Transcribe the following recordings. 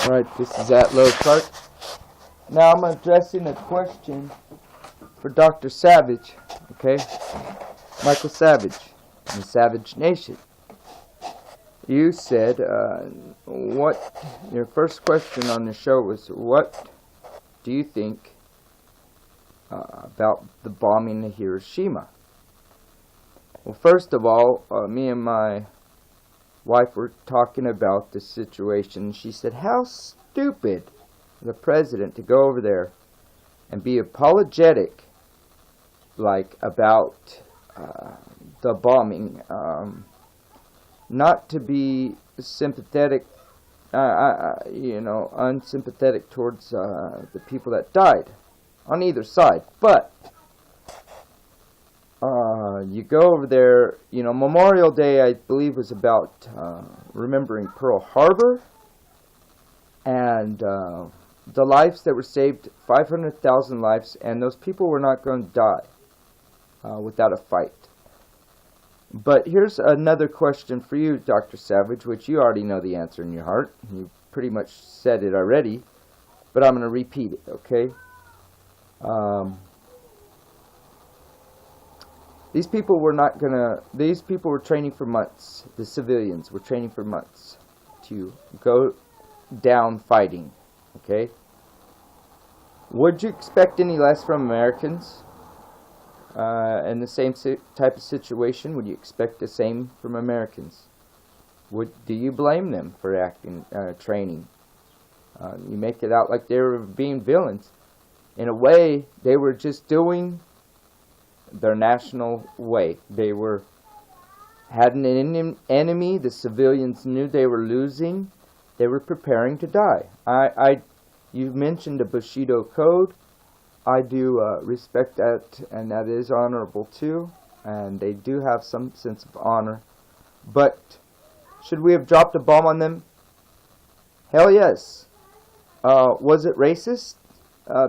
Alright, this is Atlove Clark. Now I'm addressing a question for Dr. Savage, okay? Michael Savage, in the Savage Nation. You said, your first question on the show was, what do you think about the bombing of Hiroshima? Well, first of all, me and my wife were talking about the situation. She said, how stupid the president to go over there and be apologetic, like, about the bombing, not to be sympathetic, unsympathetic towards the people that died on either side, but you go over there, Memorial Day, I believe, was about remembering Pearl Harbor and the lives that were saved, 500,000 lives, and those people were not going to die without a fight. But here's another question for you, Dr. Savage, which you already know the answer in your heart. You pretty much said it already, but I'm going to repeat it, okay? These people were training for months. The civilians were training for months to go down fighting, okay? Would you expect any less from Americans in the same type of situation? Would you expect the same from Americans? Do you blame them for training? You make it out like they were being villains. In a way, they were just doing their national way. They had an enemy. The civilians knew they were losing. They were preparing to die. You mentioned the Bushido Code. I do respect that, and that is honorable too. And they do have some sense of honor. But should we have dropped a bomb on them? Hell yes. Was it racist?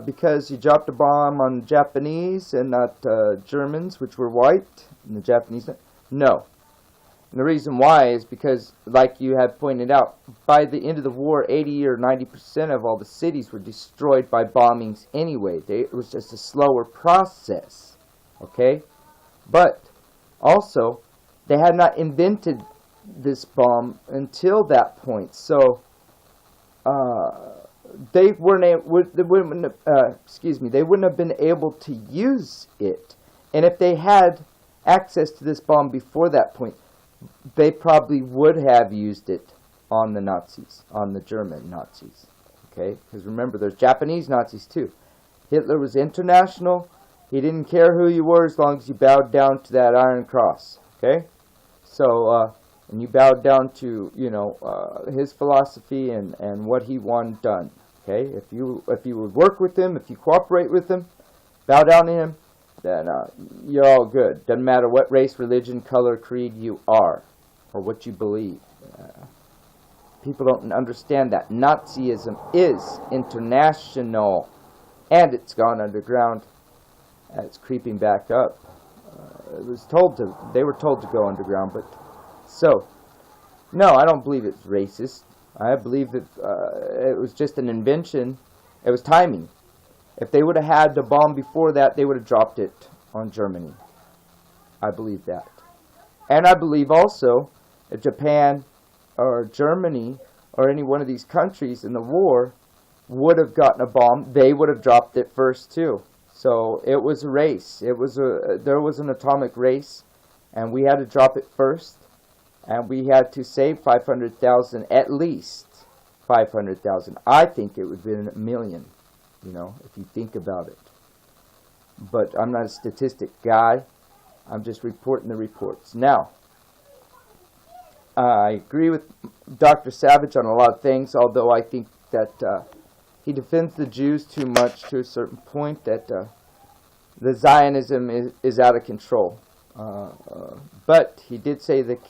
Because you dropped a bomb on Japanese and not Germans, which were white, and the Japanese... No. And the reason why is because, like you had pointed out, by the end of the war, 80 or 90% of all the cities were destroyed by bombings anyway. It was just a slower process, okay? But, also, they had not invented this bomb until that point, so... they wouldn't have been able to use it. And if they had access to this bomb before that point, they probably would have used it on the Nazis, on the German Nazis. Okay? Because remember, there's Japanese Nazis too. Hitler was international. He didn't care who you were as long as you bowed down to that Iron Cross. Okay? So, and you bowed down to, his philosophy and what he wanted done. Okay, if you would work with him, if you cooperate with him, bow down to him, then you're all good. Doesn't matter what race, religion, color, creed you are, or what you believe. People don't understand that Nazism is international, and it's gone underground. And it's creeping back up. They were told to go underground, but so no, I don't believe it's racist. I believe that it was just an invention. It was timing. If they would have had the bomb before that, they would have dropped it on Germany. I believe that. And I believe also if Japan or Germany or any one of these countries in the war would have gotten a bomb, they would have dropped it first too. So it was a race. There was an atomic race, and we had to drop it first. And we had to save 500,000, at least 500,000. I think it would have been 1 million, if you think about it. But I'm not a statistic guy. I'm just reporting the reports. Now, I agree with Dr. Savage on a lot of things, although I think that he defends the Jews too much to a certain point, that the Zionism is out of control. But he did say that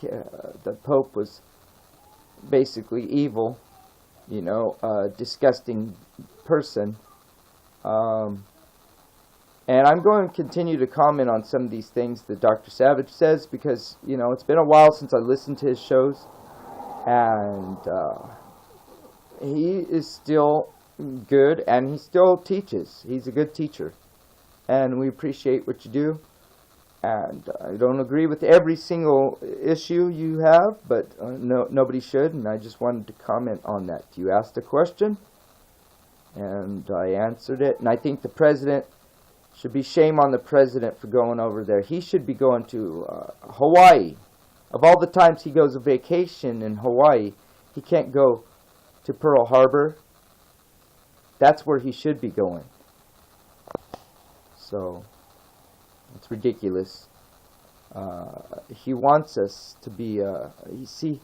the Pope was basically evil, disgusting person. And I'm going to continue to comment on some of these things that Dr. Savage says because, it's been a while since I listened to his shows. And he is still good, and he still teaches. He's a good teacher, and we appreciate what you do. And I don't agree with every single issue you have, but nobody should, and I just wanted to comment on that. You asked a question, and I answered it, and I think the president should be shame on the president for going over there. He should be going to Hawaii. Of all the times he goes on vacation in Hawaii, he can't go to Pearl Harbor. That's where he should be going. So it's ridiculous. He wants us to be, you see,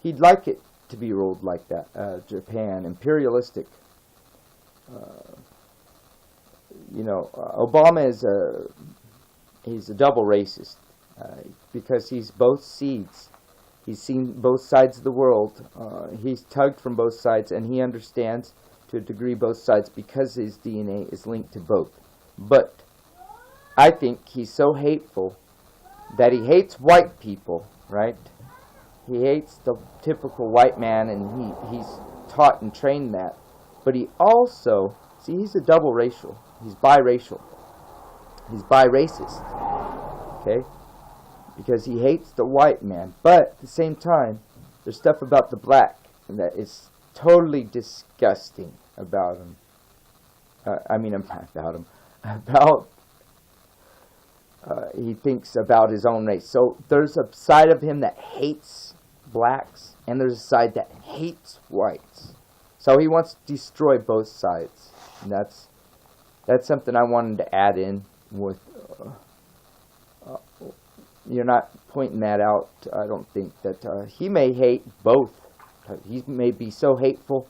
he'd like it to be ruled like that, Japan, imperialistic. You know, Obama is he's a double racist, because he's both sides. He's seen both sides of the world. He's tugged from both sides, and he understands to a degree both sides because his DNA is linked to both. But I think he's so hateful that he hates white people, right? He hates the typical white man, and he's taught and trained that. But he also, see, he's a double racial. He's biracial. He's bi-racist, okay? Because he hates the white man. But at the same time, there's stuff about the black that is totally disgusting about him. He thinks about his own race. So there's a side of him that hates blacks, and there's a side that hates whites. So he wants to destroy both sides. And that's something I wanted to add in with. You're not pointing that out. I don't think that he may hate both. He may be so hateful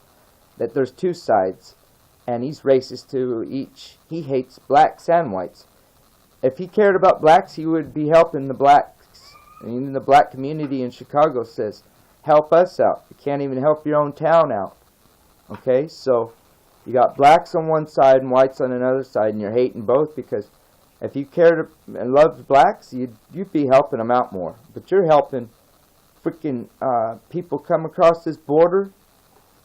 that there's two sides, and he's racist to each. He hates blacks and whites. If he cared about blacks, he would be helping the blacks. And even the black community in Chicago says, help us out. You can't even help your own town out. Okay, so you got blacks on one side and whites on another side, and you're hating both, because if you cared and loved blacks, you'd be helping them out more. But you're helping freaking people come across this border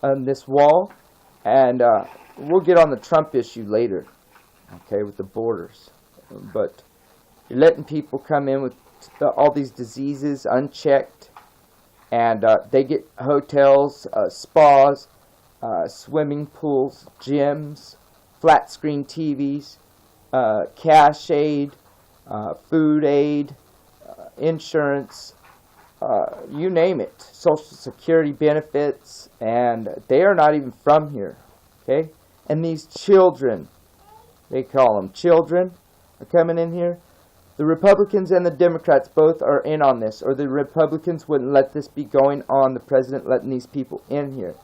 on this wall, and we'll get on the Trump issue later, okay, with the borders. But you're letting people come in with all these diseases unchecked, and they get hotels, spas, swimming pools, gyms, flat screen TVs, cash aid, food aid, insurance, you name it, Social Security benefits, and they are not even from here, okay? And these children, they call them children, are coming in here. The Republicans and the Democrats both are in on this, or the Republicans wouldn't let this be going on, the president letting these people in here.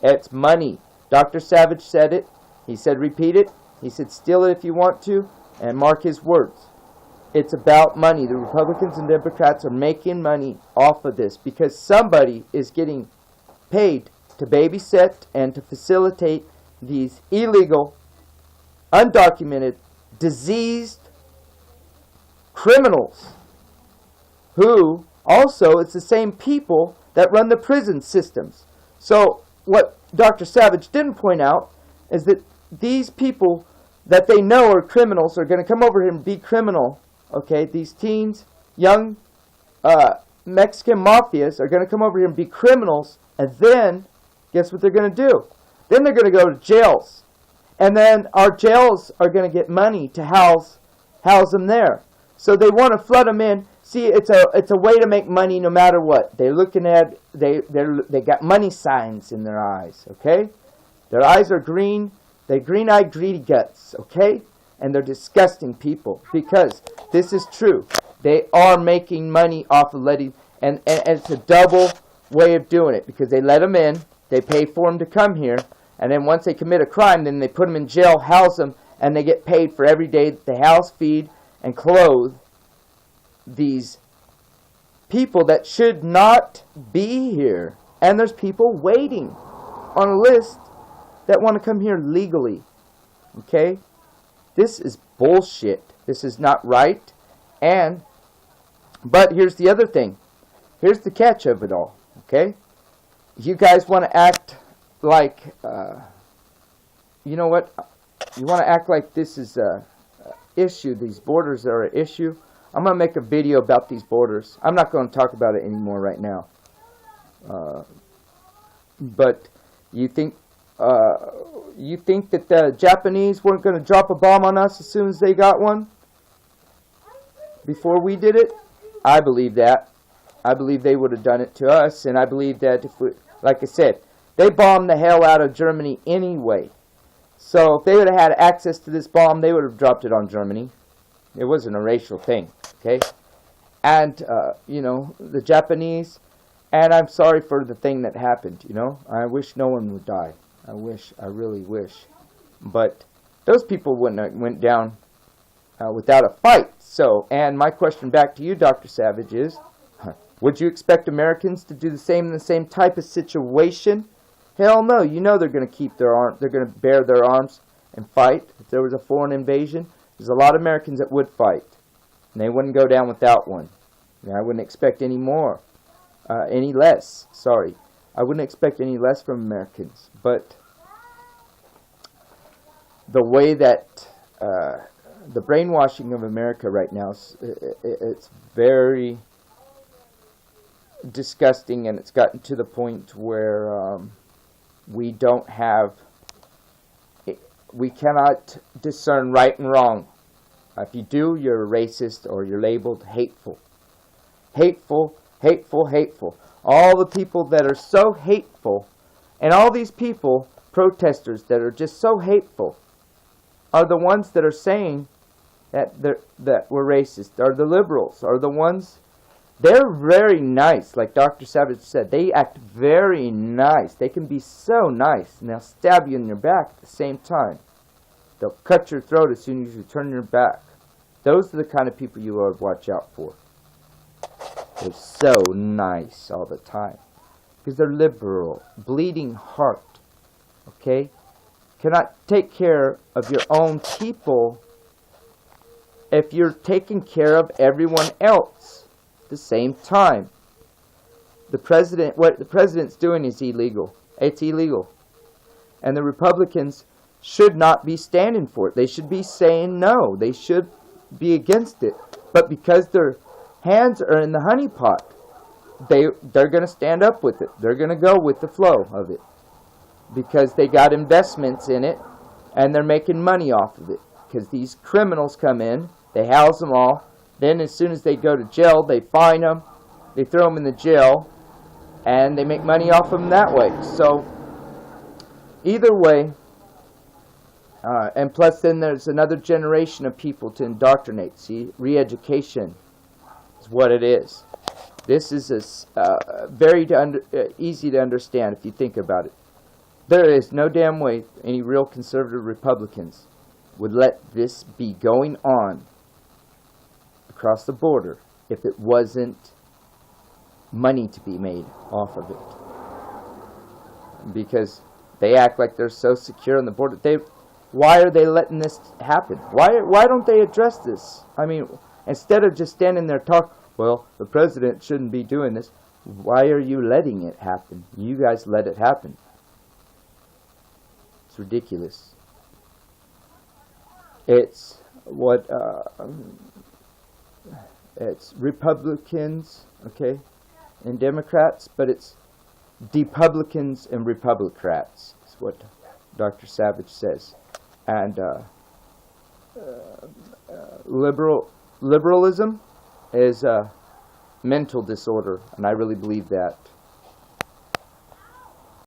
It's money. Dr. Savage said it. He said repeat it. He said steal it if you want to, and mark his words. It's about money. The Republicans and Democrats are making money off of this because somebody is getting paid to babysit and to facilitate these illegal, undocumented, diseased criminals who also, it's the same people that run the prison systems. So what Dr. Savage didn't point out is that these people that they know are criminals are going to come over here and be criminal. Okay, these teens, young Mexican mafias are going to come over here and be criminals, and then guess what they're going to do? Then they're going to go to jails, and then our jails are going to get money to house them there. So they want to flood them in. See, it's a way to make money no matter what. They're looking at they got money signs in their eyes. Okay, their eyes are green. They're green-eyed, greedy guts. Okay. And they're disgusting people, because this is true. They are making money off of letting, and it's a double way of doing it, because they let them in, they pay for them to come here, and then once they commit a crime, then they put them in jail, house them, and they get paid for every day that they house, feed, and clothe these people that should not be here. And there's people waiting on a list that want to come here legally. Okay? This is bullshit. This is not right. But here's the other thing. Here's the catch of it all. Okay? You guys want to act like, you know what? You want to act like this is a issue. These borders are an issue. I'm going to make a video about these borders. I'm not going to talk about it anymore right now. But you think that the Japanese weren't going to drop a bomb on us as soon as they got one? Before we did it? I believe that. I believe they would have done it to us, and I believe that if we, like I said, they bombed the hell out of Germany anyway. So if they would have had access to this bomb, they would have dropped it on Germany. It wasn't a racial thing, okay? And, you know, the Japanese, and I'm sorry for the thing that happened, you know? I wish no one would die. I really wish. But those people wouldn't have went down without a fight. So, and my question back to you, Dr. Savage, is, would you expect Americans to do the same in the same type of situation? Hell no. You know they're going to keep their arms, they're going to bear their arms and fight. If there was a foreign invasion, there's a lot of Americans that would fight. And they wouldn't go down without one. And I wouldn't expect any more. Any less. Sorry. I wouldn't expect any less from Americans. But the way that the brainwashing of America right now, it's very disgusting, and it's gotten to the point where we cannot discern right and wrong. If you do, you're a racist, or you're labeled hateful. Hateful, hateful, hateful. All the people that are so hateful, and all these people, protesters that are just so hateful, are the ones that are saying that we're racist, are the liberals, are the ones. They're very nice, like Dr. Savage said. They act very nice. They can be so nice, and they'll stab you in your back at the same time. They'll cut your throat as soon as you turn your back. Those are the kind of people you ought to watch out for. They're so nice all the time. Because they're liberal, bleeding heart. Okay? Cannot take care of your own people if you're taking care of everyone else at the same time. What the president's doing is illegal. It's illegal. And the Republicans should not be standing for it. They should be saying no. They should be against it. But because their hands are in the honey pot, they're going to stand up with it. They're going to go with the flow of it. Because they got investments in it, and they're making money off of it. Because these criminals come in, they house them all, then as soon as they go to jail, they fine them, they throw them in the jail, and they make money off them that way. So, either way, and plus then there's another generation of people to indoctrinate. See, re-education is what it is. This is very easy to understand if you think about it. There is no damn way any real conservative Republicans would let this be going on across the border if it wasn't money to be made off of it. Because they act like they're so secure on the border. Why are they letting this happen? Why don't they address this? I mean, instead of just standing there talking, well, the president shouldn't be doing this. Why are you letting it happen? You guys let it happen. It's ridiculous. It's what it's Republicans, okay, and Democrats, but it's Depublicans and Republicrats. Is what Dr. Savage says, and liberalism is a mental disorder, and I really believe that.